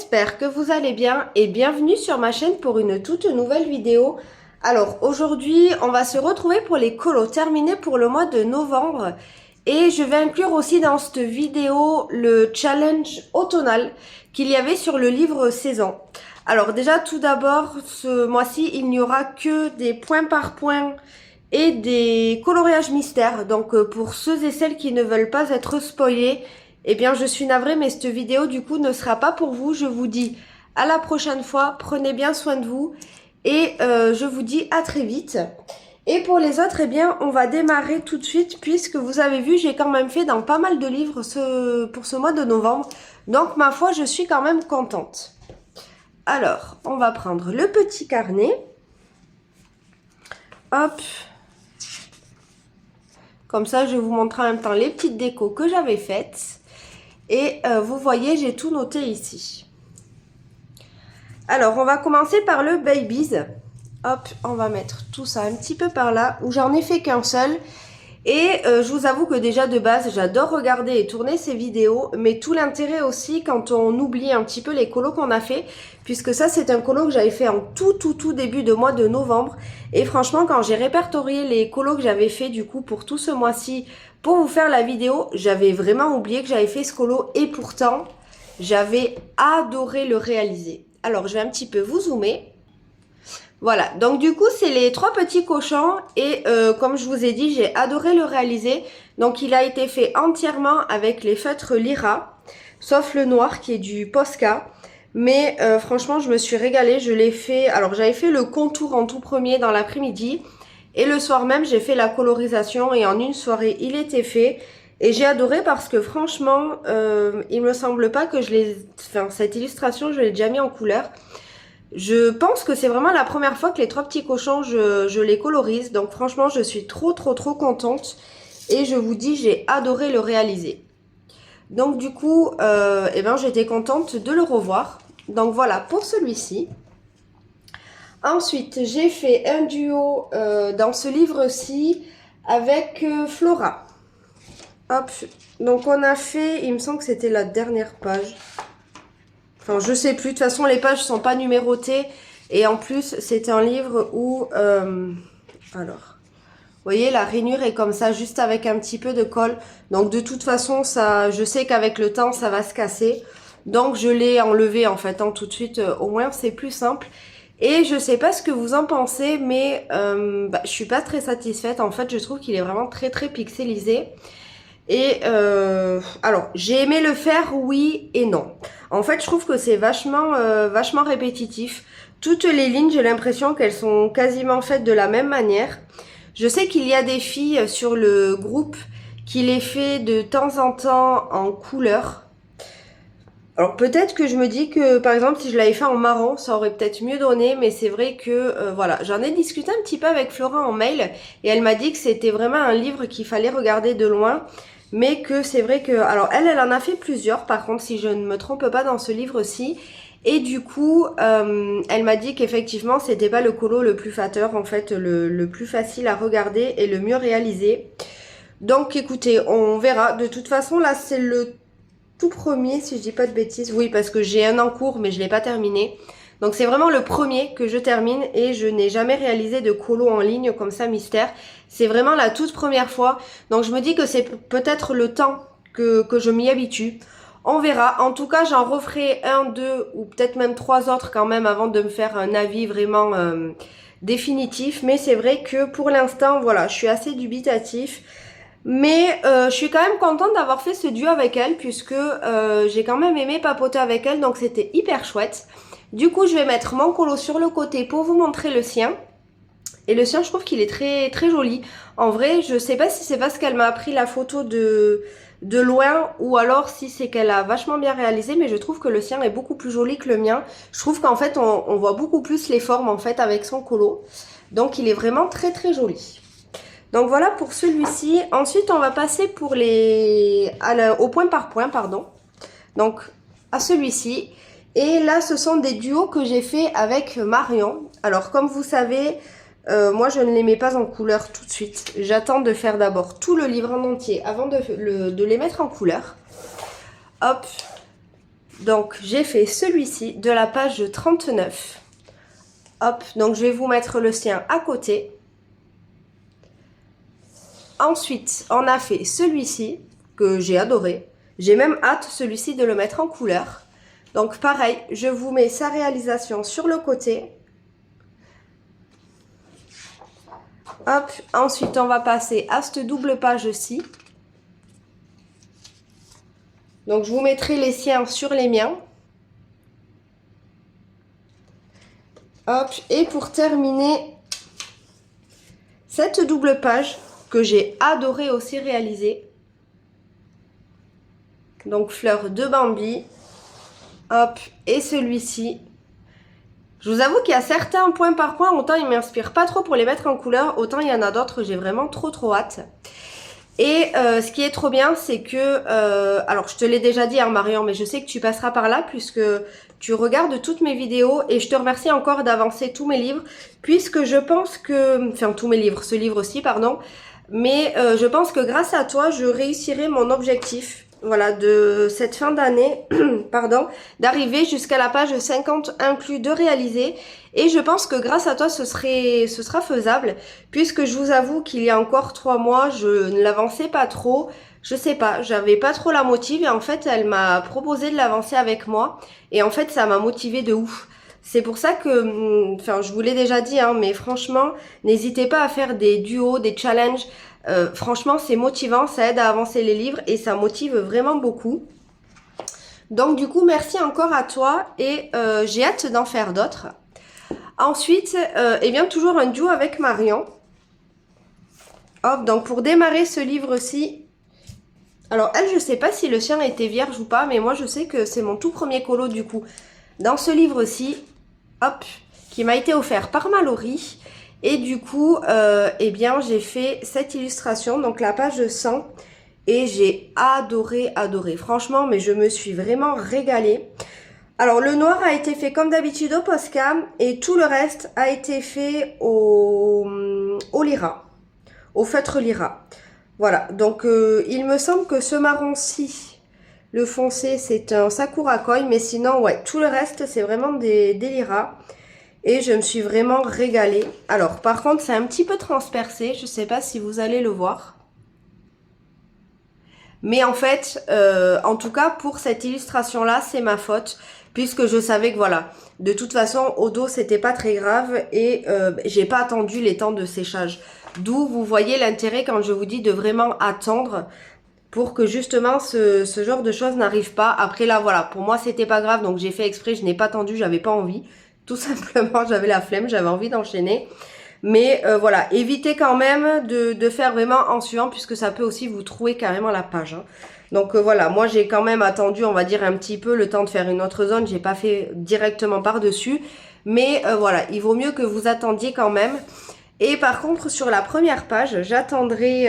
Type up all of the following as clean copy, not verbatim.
j'espère que vous allez bien et bienvenue sur ma chaîne pour une toute nouvelle vidéo. Alors aujourd'hui, on va se retrouver pour les colos terminés pour le mois de novembre et je vais inclure aussi dans cette vidéo le challenge automnal qu'il y avait sur le livre Saison. Alors déjà tout d'abord, ce mois-ci, il n'y aura que des points par point et des coloriages mystères. Donc pour ceux et celles qui ne veulent pas être spoilés, eh bien, je suis navrée, mais cette vidéo, du coup, ne sera pas pour vous. Je vous dis à la prochaine fois. Prenez bien soin de vous. Et je vous dis à très vite. Et pour les autres, eh bien, on va démarrer tout de suite. Puisque vous avez vu, j'ai quand même fait dans pas mal de livres pour ce mois de novembre. Donc, ma foi, je suis quand même contente. Alors, on va prendre le petit carnet. Hop. Comme ça, je vais vous montrer en même temps les petites décos que j'avais faites. Et vous voyez, j'ai tout noté ici. Alors, on va commencer par le Babies. Hop, on va mettre tout ça un petit peu par là, où j'en ai fait qu'un seul. Et je vous avoue que déjà de base, j'adore regarder et tourner ces vidéos. Mais tout l'intérêt aussi quand on oublie un petit peu les colos qu'on a fait. Puisque ça, c'est un colo que j'avais fait en tout début de mois de novembre. Et franchement, quand j'ai répertorié les colos que j'avais fait du coup pour tout ce mois-ci, pour vous faire la vidéo, j'avais vraiment oublié que j'avais fait ce colo et pourtant, j'avais adoré le réaliser. Alors, je vais un petit peu vous zoomer. Voilà, donc du coup, c'est les trois petits cochons et comme je vous ai dit, j'ai adoré le réaliser. Donc, il a été fait entièrement avec les feutres Lyra, sauf le noir qui est du Posca. Mais franchement, je me suis régalée, je l'ai fait... Alors, j'avais fait le contour en tout premier dans l'après-midi. Et le soir même, j'ai fait la colorisation et en une soirée, il était fait. Et j'ai adoré parce que franchement, il me semble pas que je l'ai... Enfin, cette illustration, je l'ai déjà mis en couleur. Je pense que c'est vraiment la première fois que les trois petits cochons, je les colorise. Donc franchement, je suis trop contente. Et je vous dis, j'ai adoré le réaliser. Donc du coup, eh ben, j'étais contente de le revoir. Donc voilà pour celui-ci. Ensuite, j'ai fait un duo dans ce livre-ci avec Flora. Hop, donc on a fait, il me semble que c'était la dernière page. Enfin, je sais plus, de toute façon les pages sont pas numérotées. Et en plus, c'est un livre où, alors, vous voyez, la rainure est comme ça, juste avec un petit peu de colle. Donc de toute façon, ça, je sais qu'avec le temps, ça va se casser. Donc je l'ai enlevé en fait, hein, tout de suite, au moins c'est plus simple. Et je sais pas ce que vous en pensez, mais je suis pas très satisfaite. En fait, je trouve qu'il est vraiment très pixelisé. Et alors, j'ai aimé le faire, oui et non. En fait, je trouve que c'est vachement répétitif. Toutes les lignes, j'ai l'impression qu'elles sont quasiment faites de la même manière. Je sais qu'il y a des filles sur le groupe qui les fait de temps en temps en couleur. Alors peut-être que je me dis que par exemple si je l'avais fait en marron ça aurait peut-être mieux donné, mais c'est vrai que voilà, j'en ai discuté un petit peu avec Flora en mail et elle m'a dit que c'était vraiment un livre qu'il fallait regarder de loin, mais que c'est vrai que, alors elle en a fait plusieurs par contre si je ne me trompe pas dans ce livre-ci, et du coup elle m'a dit qu'effectivement c'était pas le colo le plus flatteur en fait, le plus facile à regarder et le mieux réalisé. Donc écoutez, on verra, de toute façon là c'est le tout premier, si je dis pas de bêtises. Oui, parce que j'ai un en cours, mais je l'ai pas terminé. Donc c'est vraiment le premier que je termine et je n'ai jamais réalisé de colo en ligne comme ça, mystère. C'est vraiment la toute première fois. Donc je me dis que c'est peut-être le temps que je m'y habitue. On verra. En tout cas, j'en referai un, deux ou peut-être même trois autres quand même avant de me faire un avis vraiment définitif. Mais c'est vrai que pour l'instant, voilà, je suis assez dubitatif. Mais je suis quand même contente d'avoir fait ce duo avec elle puisque j'ai quand même aimé papoter avec elle, donc c'était hyper chouette. Du coup, je vais mettre mon colo sur le côté pour vous montrer le sien. Et le sien, je trouve qu'il est très joli. En vrai, je sais pas si c'est parce qu'elle m'a pris la photo de loin ou alors si c'est qu'elle a vachement bien réalisé, mais je trouve que le sien est beaucoup plus joli que le mien. Je trouve qu'en fait, on voit beaucoup plus les formes en fait avec son colo. Donc, il est vraiment très joli. Donc voilà pour celui-ci. Ensuite, on va passer pour au point par point, pardon. Donc à celui-ci. Et là, ce sont des duos que j'ai fait avec Marion. Alors comme vous savez, moi je ne les mets pas en couleur tout de suite. J'attends de faire d'abord tout le livre en entier avant de les mettre en couleur. Hop. Donc j'ai fait celui-ci de la page 39. Hop, donc je vais vous mettre le sien à côté. Ensuite, on a fait celui-ci que j'ai adoré. J'ai même hâte celui-ci de le mettre en couleur. Donc pareil, je vous mets sa réalisation sur le côté. Hop, ensuite on va passer à cette double page-ci. Donc je vous mettrai les siens sur les miens. Hop, et pour terminer cette double page que j'ai adoré aussi réaliser. Donc fleurs de Bambi. Hop, et celui-ci. Je vous avoue qu'il y a certains points par point, autant ils ne m'inspirent pas trop pour les mettre en couleur, autant il y en a d'autres, j'ai vraiment trop hâte. Et ce qui est trop bien, c'est que, alors je te l'ai déjà dit hein, Marion, mais je sais que tu passeras par là puisque tu regardes toutes mes vidéos et je te remercie encore d'avancer tous mes livres, puisque je pense que, enfin tous mes livres, ce livre aussi pardon, mais je pense que grâce à toi, je réussirai mon objectif. Voilà, de cette fin d'année, pardon, d'arriver jusqu'à la page 50 inclus de réaliser. Et je pense que grâce à toi, ce sera faisable, puisque je vous avoue qu'il y a encore 3 mois, je ne l'avançais pas trop. Je sais pas, j'avais pas trop la motive et en fait, elle m'a proposé de l'avancer avec moi. Et en fait, ça m'a motivée de ouf. C'est pour ça que, enfin, je vous l'ai déjà dit, hein, mais franchement, n'hésitez pas à faire des duos, des challenges. Franchement, c'est motivant, ça aide à avancer les livres et ça motive vraiment beaucoup. Donc du coup, merci encore à toi et j'ai hâte d'en faire d'autres. Ensuite, eh bien toujours un duo avec Marion. Hop, donc pour démarrer ce livre-ci, alors elle, je sais pas si le sien était vierge ou pas, mais moi je sais que c'est mon tout premier colo du coup. Dans ce livre-ci, hop, qui m'a été offert par Mallory. Et du coup, eh bien, j'ai fait cette illustration, donc la page 100. Et j'ai adoré. Franchement, mais je me suis vraiment régalée. Alors, le noir a été fait comme d'habitude au Posca. Et tout le reste a été fait au Lyra. Au feutre Lyra. Voilà, donc il me semble que ce marron-ci, le foncé, c'est un Sakura Koi. Mais sinon, ouais, tout le reste, c'est vraiment des Lyra. Et je me suis vraiment régalée. Alors, par contre, c'est un petit peu transpercé. Je ne sais pas si vous allez le voir. Mais en fait, en tout cas, pour cette illustration-là, c'est ma faute. Puisque je savais que voilà, de toute façon, au dos, c'était pas très grave. Et j'ai pas attendu les temps de séchage. D'où, vous voyez l'intérêt quand je vous dis de vraiment attendre pour que justement ce genre de choses n'arrive pas. Après là, voilà, pour moi, c'était pas grave. Donc, j'ai fait exprès, je n'ai pas attendu, j'avais pas envie. Tout simplement, j'avais la flemme, j'avais envie d'enchaîner. Mais voilà, évitez quand même de faire vraiment en suivant, puisque ça peut aussi vous trouer carrément la page. Hein. Donc voilà, moi j'ai quand même attendu, on va dire un petit peu, le temps de faire une autre zone. J'ai pas fait directement par-dessus. Mais voilà, il vaut mieux que vous attendiez quand même. Et par contre, sur la première page, j'attendrai...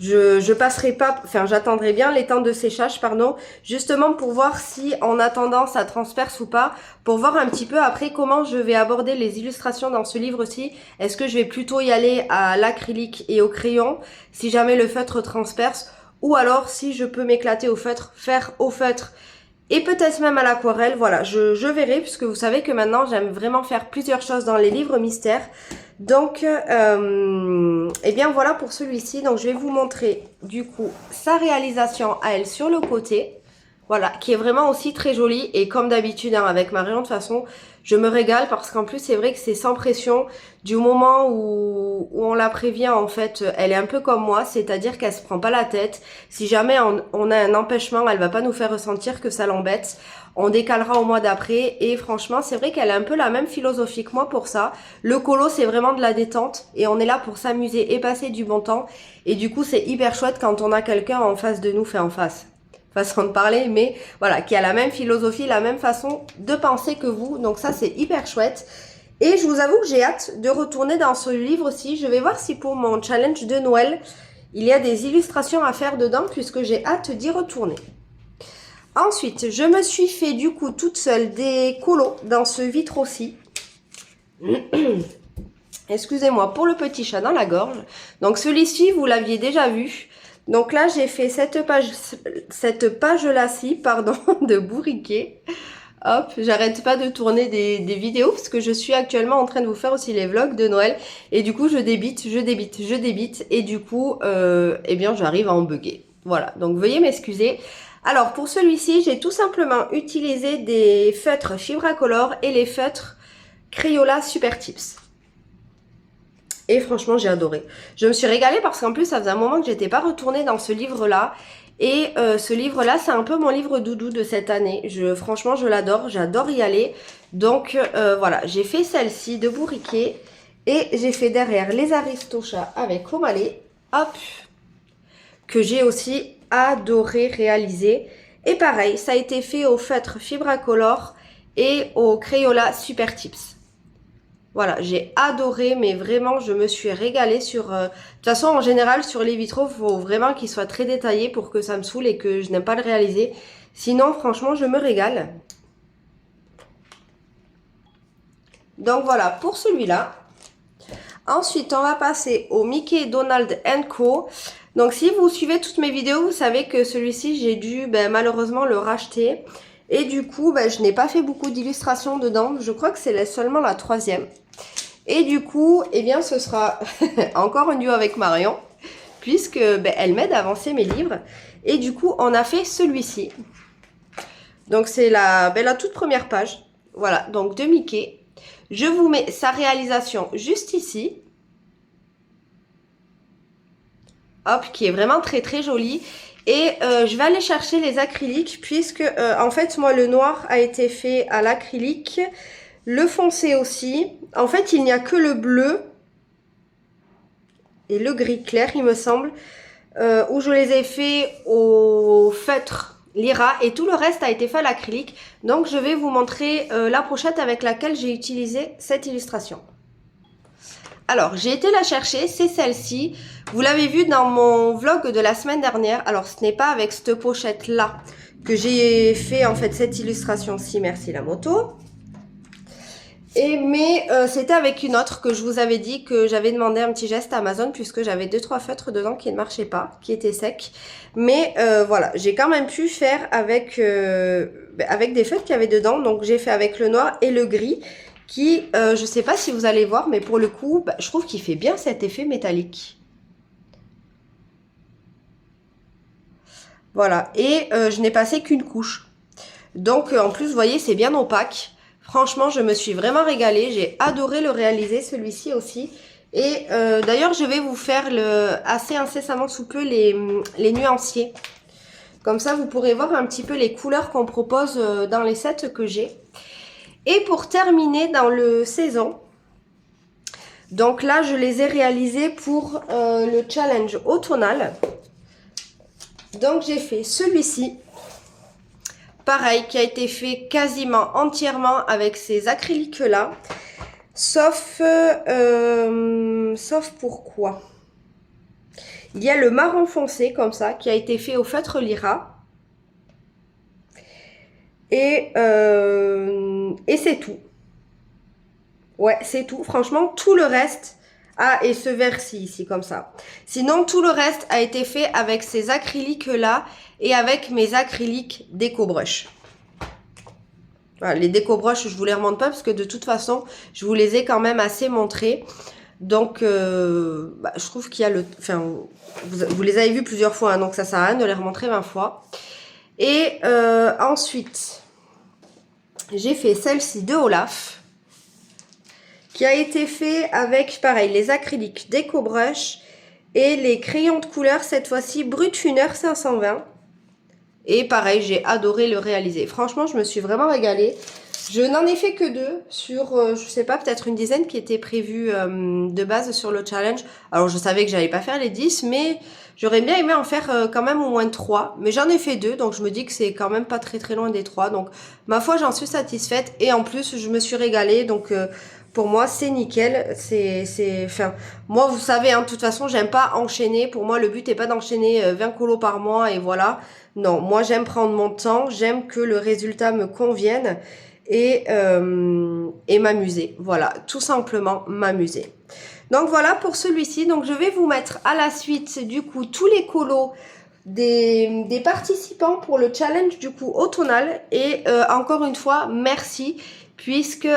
Je passerai pas, enfin j'attendrai bien les temps de séchage, pardon, justement pour voir si en attendant ça transperce ou pas, pour voir un petit peu après comment je vais aborder les illustrations dans ce livre-ci. Est-ce que je vais plutôt y aller à l'acrylique et au crayon, si jamais le feutre transperce, ou alors si je peux m'éclater au feutre, faire au feutre et peut-être même à l'aquarelle. Voilà, je verrai, puisque vous savez que maintenant j'aime vraiment faire plusieurs choses dans les livres mystères. Donc, eh bien voilà pour celui-ci. Donc, je vais vous montrer du coup sa réalisation à elle sur le côté. Voilà, qui est vraiment aussi très jolie. Et comme d'habitude, hein, avec Marion, de toute façon, je me régale parce qu'en plus, c'est vrai que c'est sans pression. Du moment où on la prévient, en fait, elle est un peu comme moi. C'est-à-dire qu'elle se prend pas la tête. Si jamais on a un empêchement, elle va pas nous faire ressentir que ça l'embête. On décalera au mois d'après. Et franchement, c'est vrai qu'elle a un peu la même philosophie que moi pour ça. Le colo, c'est vraiment de la détente. Et on est là pour s'amuser et passer du bon temps. Et du coup, c'est hyper chouette quand on a quelqu'un en face de nous, fait en face. Façon de parler, mais voilà, qui a la même philosophie, la même façon de penser que vous. Donc ça, c'est hyper chouette. Et je vous avoue que j'ai hâte de retourner dans ce livre aussi. Je vais voir si pour mon challenge de Noël, il y a des illustrations à faire dedans, puisque j'ai hâte d'y retourner. Ensuite, je me suis fait du coup toute seule des colos dans ce vitre aussi. Excusez-moi pour le petit chat dans la gorge. Donc celui-ci, vous l'aviez déjà vu. Donc là, j'ai fait cette page-là-ci, pardon, de bourriquet. Hop, j'arrête pas de tourner des vidéos parce que je suis actuellement en train de vous faire aussi les vlogs de Noël. Et du coup, je débite. Et du coup, eh bien, j'arrive à en bugger. Voilà, donc veuillez m'excuser. Alors, pour celui-ci, j'ai tout simplement utilisé des feutres Fibracolor et les feutres Crayola Super Tips. Et franchement, j'ai adoré. Je me suis régalée parce qu'en plus, ça faisait un moment que j'étais pas retournée dans ce livre-là. Et ce livre-là, c'est un peu mon livre doudou de cette année. Franchement, je l'adore. J'adore y aller. Donc, voilà. J'ai fait celle-ci de bourriquet. Et j'ai fait derrière les Aristochats avec Omalé. Hop. Que j'ai aussi adoré réaliser. Et pareil, ça a été fait au feutre Fibracolor et au Crayola Super Tips. Voilà, j'ai adoré, mais vraiment, je me suis régalée sur... De toute façon, en général, sur les vitraux, il faut vraiment qu'ils soient très détaillés pour que ça me saoule et que je n'aime pas le réaliser. Sinon, franchement, je me régale. Donc voilà, pour celui-là. Ensuite, on va passer au Mickey Donald Co. Donc, si vous suivez toutes mes vidéos, vous savez que celui-ci, j'ai dû malheureusement le racheter. Et du coup, je n'ai pas fait beaucoup d'illustrations dedans. Je crois que c'est seulement la 3e. Et du coup, eh bien, ce sera encore un duo avec Marion, puisque elle m'aide à avancer mes livres. Et du coup, on a fait celui-ci. Donc, c'est la toute première page. Voilà, donc de Mickey. Je vous mets sa réalisation juste ici. Hop, qui est vraiment très très jolie. Et je vais aller chercher les acryliques, puisque en fait, moi, le noir a été fait à l'acrylique. Le foncé aussi. En fait, il n'y a que le bleu et le gris clair, il me semble, où je les ai fait au feutre Lyra et tout le reste a été fait à l'acrylique. Donc, je vais vous montrer la pochette avec laquelle j'ai utilisé cette illustration. Alors, j'ai été la chercher, c'est celle-ci. Vous l'avez vu dans mon vlog de la semaine dernière. Alors, ce n'est pas avec cette pochette-là que j'ai fait en fait cette illustration-ci. Merci la moto. Mais c'était avec une autre que je vous avais dit que j'avais demandé un petit geste à Amazon puisque j'avais 2-3 feutres dedans qui ne marchaient pas, qui étaient secs. Mais voilà, j'ai quand même pu faire avec des feutres qu'il y avait dedans. Donc j'ai fait avec le noir et le gris qui, je sais pas si vous allez voir, mais pour le coup, je trouve qu'il fait bien cet effet métallique. Voilà, et je n'ai passé qu'une couche. Donc en plus, vous voyez, c'est bien opaque. Franchement, je me suis vraiment régalée. J'ai adoré le réaliser, celui-ci aussi. Et d'ailleurs, je vais vous faire assez incessamment sous peu les nuanciers. Comme ça, vous pourrez voir un petit peu les couleurs qu'on propose dans les sets que j'ai. Et pour terminer dans le saison, donc là, je les ai réalisés pour le challenge automnal. Donc, j'ai fait celui-ci. Pareil, qui a été fait quasiment entièrement avec ces acryliques-là. Sauf pourquoi? Il y a le marron foncé, comme ça, qui a été fait au feutre Lyra. Et c'est tout. Ouais, c'est tout. Franchement, tout le reste... Ah, et ce vert-ci, ici, comme ça. Sinon, tout le reste a été fait avec ces acryliques-là et avec mes acryliques Déco-Brush. Voilà, les Déco-Brush, je vous les remonte pas parce que de toute façon, je vous les ai quand même assez montrés. Donc, je trouve qu'il y a le... Enfin, vous les avez vus plusieurs fois, hein, donc ça sert à rien de les remontrer 20 fois. Et ensuite, j'ai fait celle-ci de Olaf, qui a été fait avec, pareil, les acryliques Déco-Brush et les crayons de couleur, cette fois-ci, Brut Funer 520. Et pareil, j'ai adoré le réaliser. Franchement, je me suis vraiment régalée. Je n'en ai fait que 2 sur, je sais pas, peut-être une dizaine qui étaient prévues de base sur le challenge. Alors, je savais que j'allais pas faire les 10, mais j'aurais bien aimé en faire quand même au moins 3. Mais j'en ai fait 2, donc je me dis que c'est quand même pas très très loin des 3. Donc, ma foi, j'en suis satisfaite. Et en plus, je me suis régalée, donc... pour moi, c'est nickel. Enfin, moi, vous savez, hein, de toute façon, j'aime pas enchaîner. Pour moi, le but n'est pas d'enchaîner 20 colos par mois et voilà. Non, moi, j'aime prendre mon temps. J'aime que le résultat me convienne et m'amuser. Voilà, tout simplement m'amuser. Donc voilà pour celui-ci. Donc je vais vous mettre à la suite du coup tous les colos des participants pour le challenge du coup automnal. Et encore une fois, merci. Puisque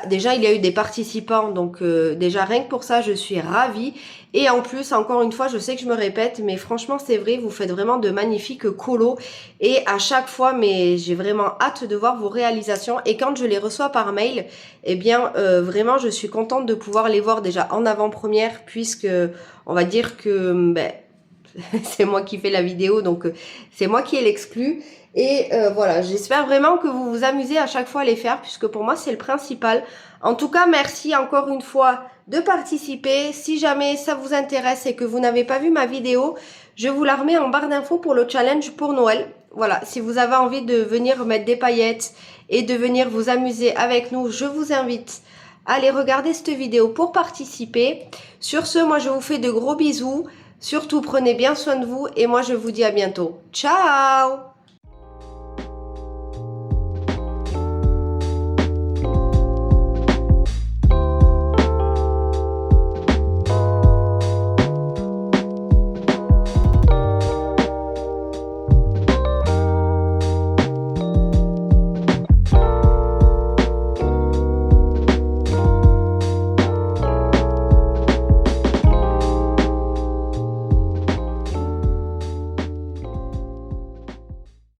déjà il y a eu des participants, donc déjà rien que pour ça je suis ravie. Et en plus, encore une fois, je sais que je me répète, mais franchement c'est vrai, vous faites vraiment de magnifiques colos. Et à chaque fois, mais j'ai vraiment hâte de voir vos réalisations. Et quand je les reçois par mail, eh bien vraiment je suis contente de pouvoir les voir déjà en avant-première, puisque on va dire que c'est moi qui fais la vidéo, donc c'est moi qui ai l'exclu. Et voilà, j'espère vraiment que vous vous amusez à chaque fois à les faire, puisque pour moi c'est le principal. En tout cas, merci encore une fois de participer. Si jamais ça vous intéresse et que vous n'avez pas vu ma vidéo, je vous la remets en barre d'infos pour le challenge pour Noël. Voilà, si vous avez envie de venir mettre des paillettes et de venir vous amuser avec nous, je vous invite à aller regarder cette vidéo pour participer. Sur ce, moi je vous fais de gros bisous. Surtout, prenez bien soin de vous et moi, je vous dis à bientôt. Ciao!